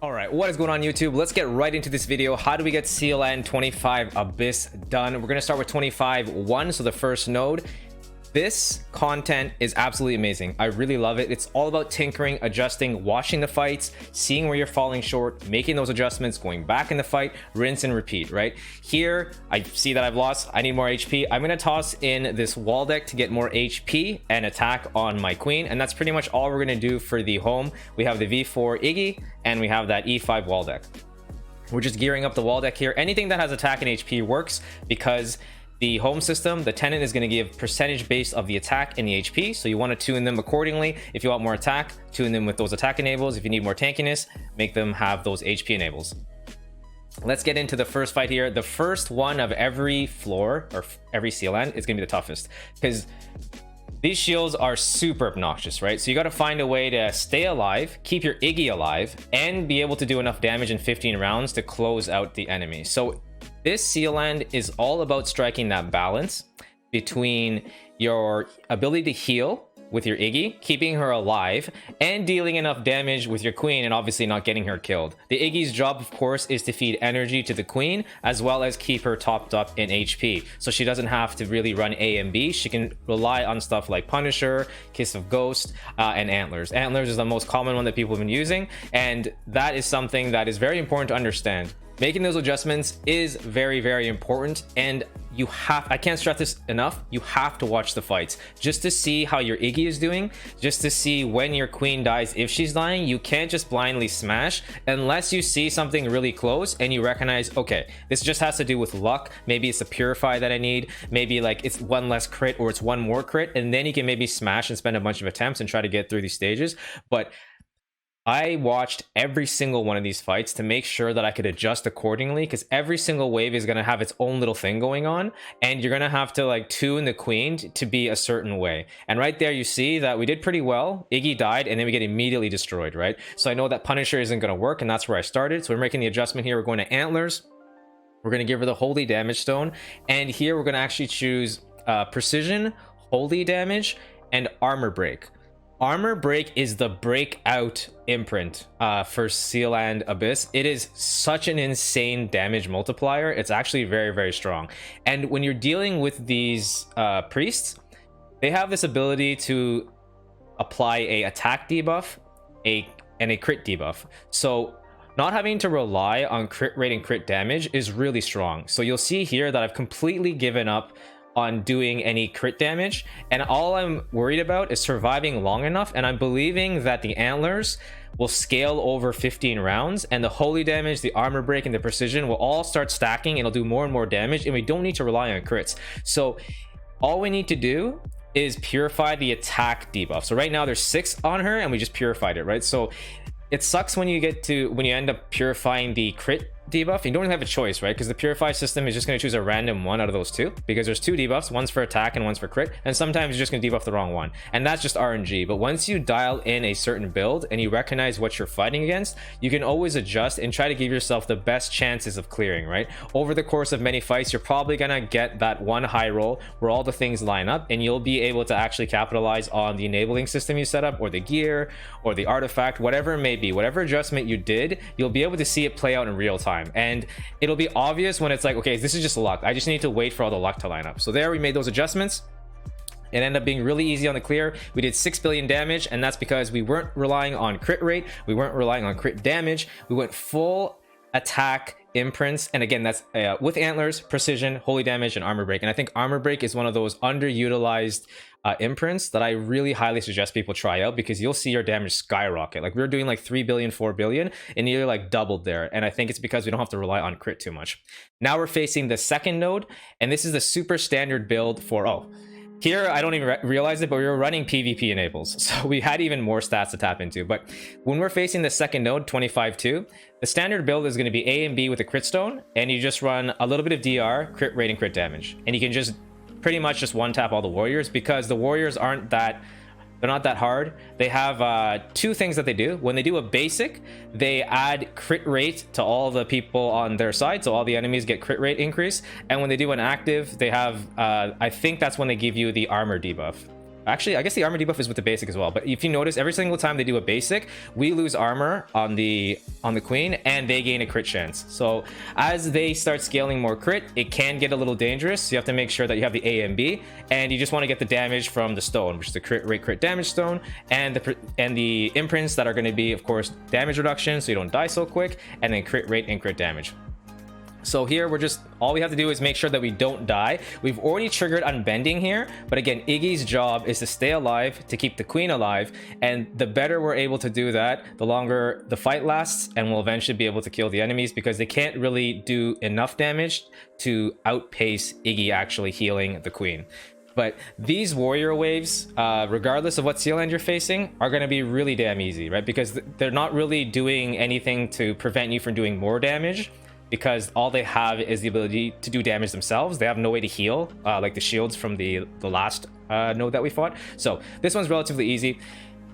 All right, what is going on YouTube? Let's get right into this video. How do we get SealLand 25 Abyss done? We're going to start with 25-1, so the first node. This content is absolutely amazing. I really love it. It's all about tinkering, adjusting, watching the fights, seeing where you're falling short, making those adjustments, going back in the fight, rinse and repeat, right? Here, I see that I've lost. I need more HP. I'm going to toss in this wall deck to get more HP and attack on my queen. And that's pretty much all we're going to do for the home. We have the V4 Iggy and we have that E5 wall deck. We're just gearing up the wall deck here. Anything that has attack and HP works because the home system, the tenant is going to give percentage base of the attack and the HP, so you want to tune them accordingly. If you want more attack, tune them with those attack enables. If you need more tankiness, make them have those HP enables. Let's get into the first fight here. The first one of every floor or every SealLand is going to be the toughest because these shields are super obnoxious, right? So you got to find a way to stay alive, keep your Iggy alive, and be able to do enough damage in 15 rounds to close out the enemy. So this SealLand is all about striking that balance between your ability to heal with your Iggy, keeping her alive, and dealing enough damage with your queen and obviously not getting her killed. The Iggy's job, of course, is to feed energy to the queen as well as keep her topped up in HP. So she doesn't have to really run A and B. She can rely on stuff like Punisher, Kiss of Ghost, and Antlers. Antlers is the most common one that people have been using, and that is something that is very important to understand. Making those adjustments is very, very important, and I can't stress this enough, you have to watch the fights just to see how your Iggy is doing, just to see when your queen dies. If she's dying, you can't just blindly smash unless you see something really close and you recognize, okay, this just has to do with luck. Maybe it's a purify that I need, maybe like it's one less crit or it's one more crit, and then you can maybe smash and spend a bunch of attempts and try to get through these stages. But I watched every single one of these fights to make sure that I could adjust accordingly, because every single wave is going to have its own little thing going on, and you're going to have to like tune the queen to be a certain way. And right there you see that we did pretty well. Iggy died and then we get immediately destroyed, right? So I know that Punisher isn't going to work, and that's where I started. So we're making the adjustment here. We're going to Antlers. We're going to give her the Holy Damage Stone, and here we're going to actually choose Precision, Holy Damage, and Armor Break. Armor Break is the breakout imprint for SealLand Abyss. It is such an insane damage multiplier. It's actually very, very strong. And when you're dealing with these priests, they have this ability to apply a attack debuff and a crit debuff. So not having to rely on crit rate and crit damage is really strong. So you'll see here that I've completely given up on doing any crit damage, and all I'm worried about is surviving long enough, and I'm believing that the Antlers will scale over 15 rounds, and the Holy Damage, the Armor Break, and the Precision will all start stacking. It'll do more and more damage, and we don't need to rely on crits. So all we need to do is purify the attack debuff. So right now there's 6 on her and we just purified it, right? So it sucks when you end up purifying the crit debuff. You don't have a choice, right? Because the purify system is just going to choose a random one out of those two, because there's 2 debuffs, one's for attack and one's for crit, and sometimes you're just going to debuff the wrong one, and that's just RNG. But once you dial in a certain build and you recognize what you're fighting against, you can always adjust and try to give yourself the best chances of clearing, right? Over the course of many fights, you're probably going to get that one high roll where all the things line up, and you'll be able to actually capitalize on the enabling system you set up, or the gear, or the artifact, whatever it may be. Whatever adjustment you did, you'll be able to see it play out in real time. And it'll be obvious when it's like, okay, this is just luck. I just need to wait for all the luck to line up. So there we made those adjustments. It ended up being really easy on the clear. We did 6 billion damage, and that's because we weren't relying on crit rate. We weren't relying on crit damage. We went full attack imprints, and again, that's with Antlers, Precision, Holy Damage, and Armor Break. And I think Armor Break is one of those underutilized imprints that I really highly suggest people try out, because you'll see your damage skyrocket. Like we were doing like 3 billion, 4 billion, and nearly like doubled there. And I think it's because we don't have to rely on crit too much. Now we're facing the second node, and this is the super standard build for, here, I don't even realize it, but we were running PvP enables. So we had even more stats to tap into. But when we're facing the second node, 25-2, the standard build is going to be A and B with a crit stone. And you just run a little bit of DR, crit rate, and crit damage. And you can just pretty much just one tap all the warriors, because the warriors they're not that hard. They have 2 things that they do. When they do a basic, they add crit rate to all the people on their side, so all the enemies get crit rate increase. And when they do an active, they have I think that's when they give you the armor debuff. Actually, I guess the armor debuff is with the basic as well. But if you notice, every single time they do a basic, we lose armor on the queen, and they gain a crit chance. So as they start scaling more crit, it can get a little dangerous. So you have to make sure that you have the A and B, and you just want to get the damage from the stone, which is the crit damage stone, and the imprints that are going to be, of course, damage reduction, so you don't die so quick, and then crit rate and crit damage. So here all we have to do is make sure that we don't die. We've already triggered unbending here, but again, Iggy's job is to stay alive, to keep the queen alive, and the better we're able to do that, the longer the fight lasts, and we'll eventually be able to kill the enemies, because they can't really do enough damage to outpace Iggy actually healing the queen. But these warrior waves, regardless of what SealLand you're facing, are going to be really damn easy, right? Because they're not really doing anything to prevent you from doing more damage, because all they have is the ability to do damage themselves. They have no way to heal, like the shields from the last node that we fought. So this one's relatively easy.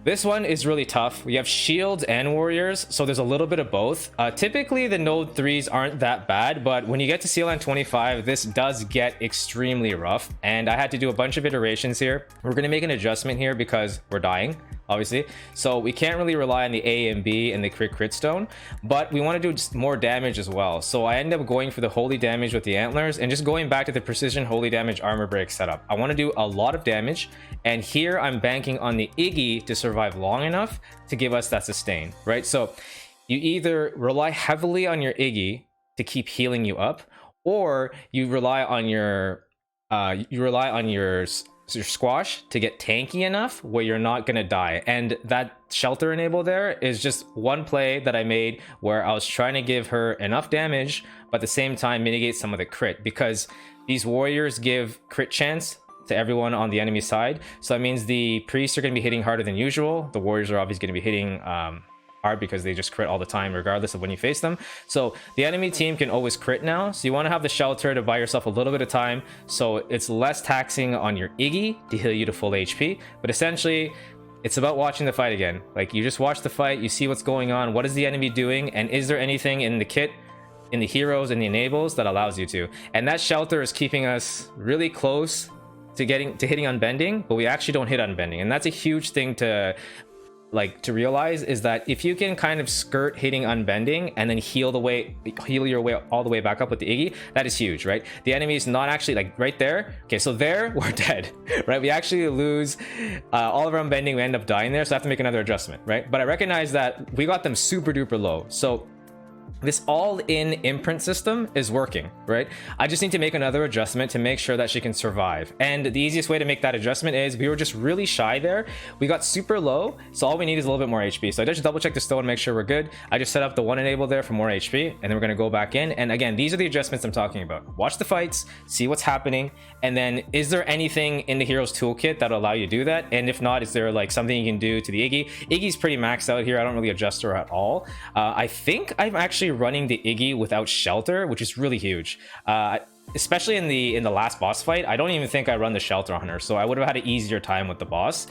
This one is really tough. We have shields and warriors, so there's a little bit of both. Typically, the node 3s aren't that bad, but when you get to SealLand 25, this does get extremely rough, and I had to do a bunch of iterations here. We're going to make an adjustment here because we're dying, obviously, so we can't really rely on the A and B and the crit stone, but we want to do just more damage as well. So I end up going for the holy damage with the antlers and just going back to the precision holy damage armor break setup. I want to do a lot of damage, and here I'm banking on the Iggy to survive long enough to give us that sustain, right? So you either rely heavily on your Iggy to keep healing you up, or you rely on your squash to get tanky enough where you're not gonna die. And that shelter enable there is just one play that I made where I was trying to give her enough damage, but at the same time mitigate some of the crit, because these warriors give crit chance to everyone on the enemy side. So that means the priests are going to be hitting harder than usual. The warriors are obviously going to be hitting hard because they just crit all the time regardless of when you face them. So the enemy team can always crit now, so you want to have the shelter to buy yourself a little bit of time, so it's less taxing on your Iggy to heal you to full HP. But essentially it's about watching the fight again. Like, you just watch the fight, you see what's going on, what is the enemy doing, and is there anything in the kit, in the heroes and the enables that allows you to. And that shelter is keeping us really close to hitting unbending, but we actually don't hit unbending. And that's a huge thing to realize, is that if you can kind of skirt hitting unbending and then heal your way all the way back up with the Iggy, that is huge, right? The enemy is not actually like right there. Okay, so there we're dead, right? We actually lose all of our unbending, we end up dying there, so I have to make another adjustment, right? But I recognize that we got them super duper low, so this all-in imprint system is working, right? I just need to make another adjustment to make sure that she can survive. And the easiest way to make that adjustment is, we were just really shy there. We got super low, so all we need is a little bit more HP. So I just double check the stone, make sure we're good. I just set up the one enable there for more HP, and then we're gonna go back in. And again, these are the adjustments I'm talking about. Watch the fights, see what's happening, and then is there anything in the hero's toolkit that'll allow you to do that? And if not, is there like something you can do to the Iggy? Iggy's pretty maxed out here. I don't really adjust her at all. I think I'm actually running the Iggy without shelter, which is really huge, especially in the last boss fight. I don't even think I run the shelter on her, so I would have had an easier time with the boss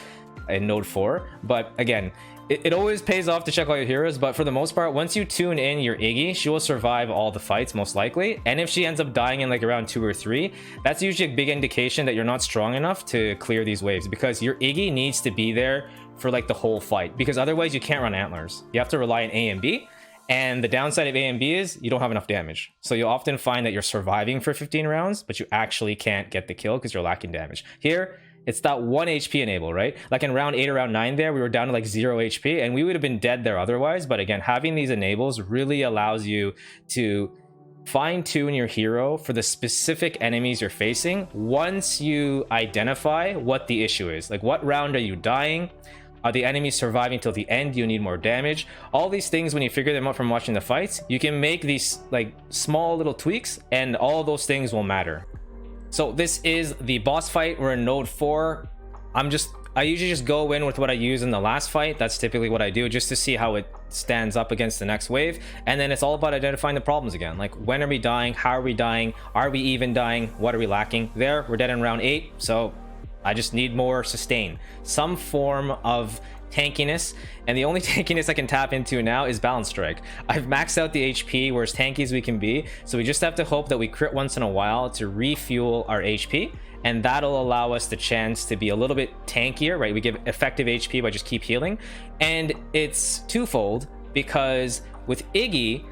in node 4. But again, it always pays off to check all your heroes, but for the most part, once you tune in your Iggy, she will survive all the fights most likely. And if she ends up dying in like around 2 or 3, that's usually a big indication that you're not strong enough to clear these waves, because your Iggy needs to be there for like the whole fight, because otherwise you can't run antlers. You have to rely on A and B. And the downside of A and B is you don't have enough damage. So you'll often find that you're surviving for 15 rounds, but you actually can't get the kill because you're lacking damage. Here, it's that 1 HP enable, right? Like in round 8 or round 9 there, we were down to like 0 HP, and we would have been dead there otherwise. But again, having these enables really allows you to fine-tune your hero for the specific enemies you're facing once you identify what the issue is. Like, what round are you dying? Are the enemies surviving till the end? Do you need more damage? All these things, when you figure them out from watching the fights, you can make these like small little tweaks, and all those things will matter. So this is the boss fight. We're in node 4. I usually just go in with what I use in the last fight. That's typically what I do, just to see how it stands up against the next wave. And then it's all about identifying the problems again. Like, when are we dying? How are we dying? Are we even dying? What are we lacking? There, we're dead in round 8. So I just need more sustain, some form of tankiness, and the only tankiness I can tap into now is Balance Strike. I've maxed out the HP, we're as tanky as we can be, so we just have to hope that we crit once in a while to refuel our HP, and that'll allow us the chance to be a little bit tankier, right? We give effective HP by just keep healing, and it's twofold, because with Iggy,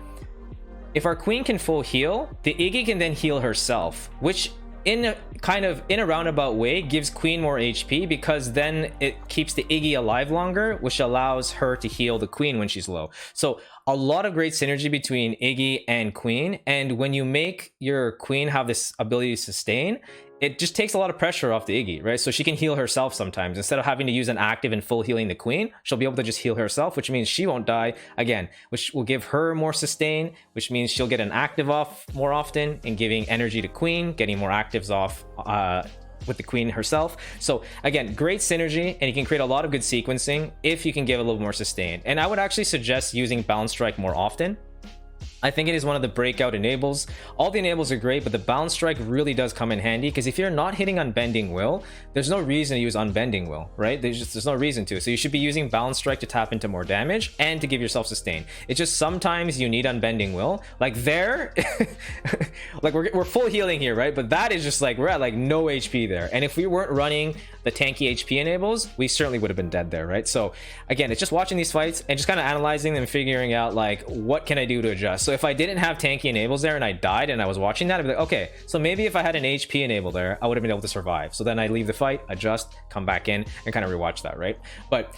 if our queen can full heal, the Iggy can then heal herself, which in a roundabout way gives queen more HP, because then it keeps the Iggy alive longer, which allows her to heal the queen when she's low. So a lot of great synergy between Iggy and queen, and when you make your queen have this ability to sustain, it just takes a lot of pressure off the Iggy, right? So she can heal herself sometimes. Instead of having to use an active and full healing the queen, she'll be able to just heal herself, which means she won't die again, which will give her more sustain, which means she'll get an active off more often and giving energy to queen, getting more actives off with the queen herself. So again, great synergy, and you can create a lot of good sequencing if you can give a little more sustain. And I would actually suggest using Balance Strike more often. I think it is one of the breakout enables. All the enables are great, but the Balance Strike really does come in handy, because if you're not hitting Unbending Will, there's no reason to use Unbending Will, right? There's no reason to. So you should be using Balance Strike to tap into more damage and to give yourself sustain. It's just sometimes you need Unbending Will. Like there, like we're full healing here, right? But that is just like, we're at like no HP there. And if we weren't running the tanky HP enables, we certainly would have been dead there, right? So again, it's just watching these fights and just kind of analyzing them and figuring out like, what can I do to adjust? So if I didn't have tanky enables there and I died and I was watching that, I'd be like, okay, so maybe if I had an HP enable there, I would have been able to survive. So then I leave the fight, adjust, come back in, and kind of rewatch that, right? But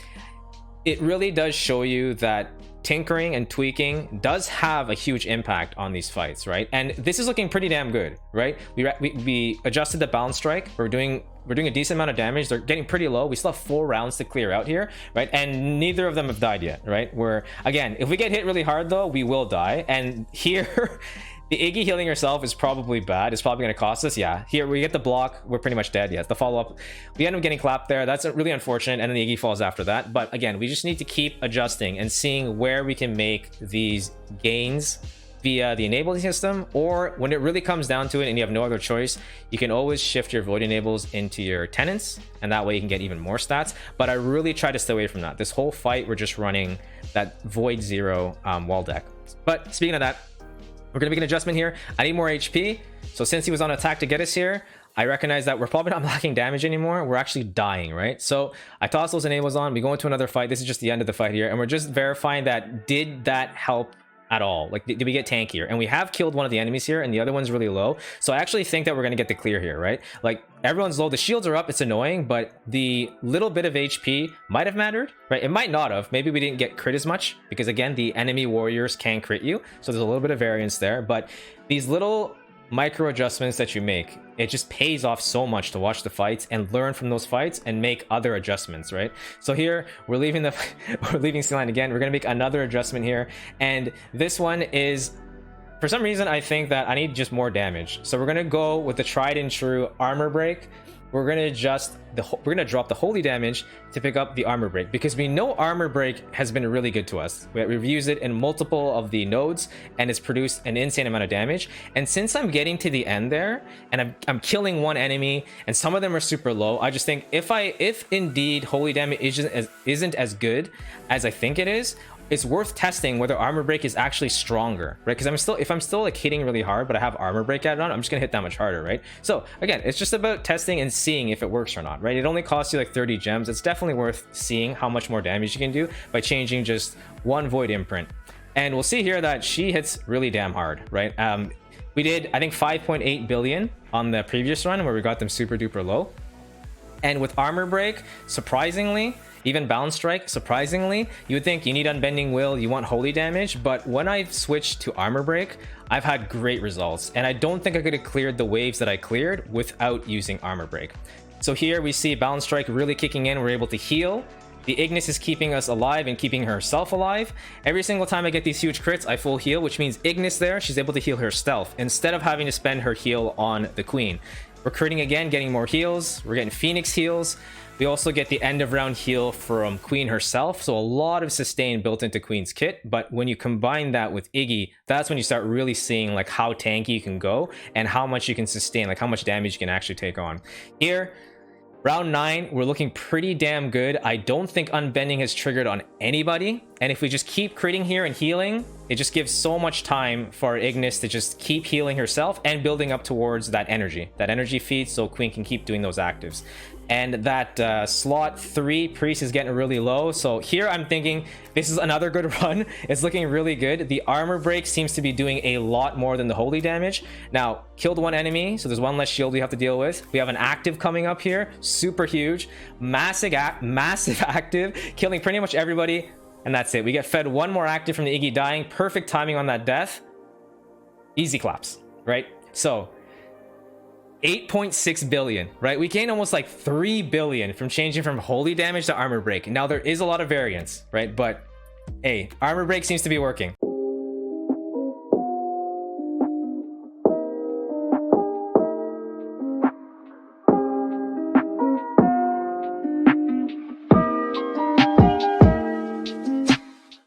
it really does show you that tinkering and tweaking does have a huge impact on these fights, right? And this is looking pretty damn good, right? We adjusted the Balance Strike. We're doing a decent amount of damage. They're getting pretty low. We still have 4 rounds to clear out here, right? And neither of them have died yet, right? Again, if we get hit really hard though, we will die. And here the Iggy healing herself is probably bad. It's probably going to cost us. Yeah, here we get the block. We're pretty much dead. Yes, the follow-up, we end up getting clapped there. That's really unfortunate, and then the Iggy falls after that. But again, we just need to keep adjusting and seeing where we can make these gains via the enabling system, or when it really comes down to it and you have no other choice, you can always shift your void enables into your tenants, and that way you can get even more stats. But I really try to stay away from that. This whole fight, we're just running that void 0 wall deck. But speaking of that, we're gonna make an adjustment here. I need more HP. So since he was on attack to get us here, I recognize that we're probably not lacking damage anymore. We're actually dying, right? So I toss those enables on. We go into another fight. This is just the end of the fight here, and we're just verifying that did that help at all? Like, did we get tankier? And we have killed one of the enemies here, and the other one's really low. So I actually think that we're gonna get the clear here, right? Like, everyone's low, the shields are up, it's annoying, but the little bit of HP might have mattered, right? It might not have. Maybe we didn't get crit as much, because again, the enemy warriors can crit you, so there's a little bit of variance there. But these little micro adjustments that you make, it just pays off so much to watch the fights and learn from those fights and make other adjustments, right? So here we're leaving SealLand again. We're gonna make another adjustment here, and this one is, for some reason, I think that I need just more damage. So we're gonna go with the tried and true armor break. We're gonna drop the holy damage to pick up the armor break, because we know armor break has been really good to us. We've used it in multiple of the nodes, and it's produced an insane amount of damage. And since I'm getting to the end there, and I'm killing one enemy, and some of them are super low, I just think if indeed holy damage isn't as good as I think it is, it's worth testing whether armor break is actually stronger, right? Because if I'm still like hitting really hard, but I have armor break added on, I'm just gonna hit that much harder, right? So again, it's just about testing and seeing if it works or not, right? It only costs you like 30 gems. It's definitely worth seeing how much more damage you can do by changing just one void imprint. And we'll see here that she hits really damn hard, right? We did, I think, 5.8 billion on the previous run where we got them super duper low. And with armor break, surprisingly, even Balance Strike, surprisingly, you would think you need Unbending Will, you want holy damage, but when I've switched to armor break, I've had great results, and I don't think I could have cleared the waves that I cleared without using armor break. So here we see Balance Strike really kicking in. We're able to heal. The Ignis is keeping us alive and keeping herself alive. Every single time I get these huge crits, I full heal, which means Ignis there, she's able to heal herself instead of having to spend her heal on the queen. We're critting again, getting more heals. We're getting Phoenix heals. We also get the end of round heal from Queen herself, so a lot of sustain built into Queen's kit. But when you combine that with Iggy, that's when you start really seeing like how tanky you can go and how much you can sustain, like how much damage you can actually take on. Here, Round 9, we're looking pretty damn good. I don't think unbending has triggered on anybody. And if we just keep critting here and healing, it just gives so much time for Ignis to just keep healing herself and building up towards that energy feed, so Queen can keep doing those actives. And that slot 3 priest is getting really low, so here I'm thinking this is another good run. It's looking really good. The armor break seems to be doing a lot more than the holy damage. Now, killed one enemy, so there's one less shield we have to deal with. We have an active coming up here, super huge, massive active, killing pretty much everybody. And that's it. We get fed one more active from the Iggy dying. Perfect timing on that death. Easy claps, right? So 8.6 billion, right? We gained almost like 3 billion from changing from holy damage to armor break. Now there is a lot of variance, right? But hey, armor break seems to be working.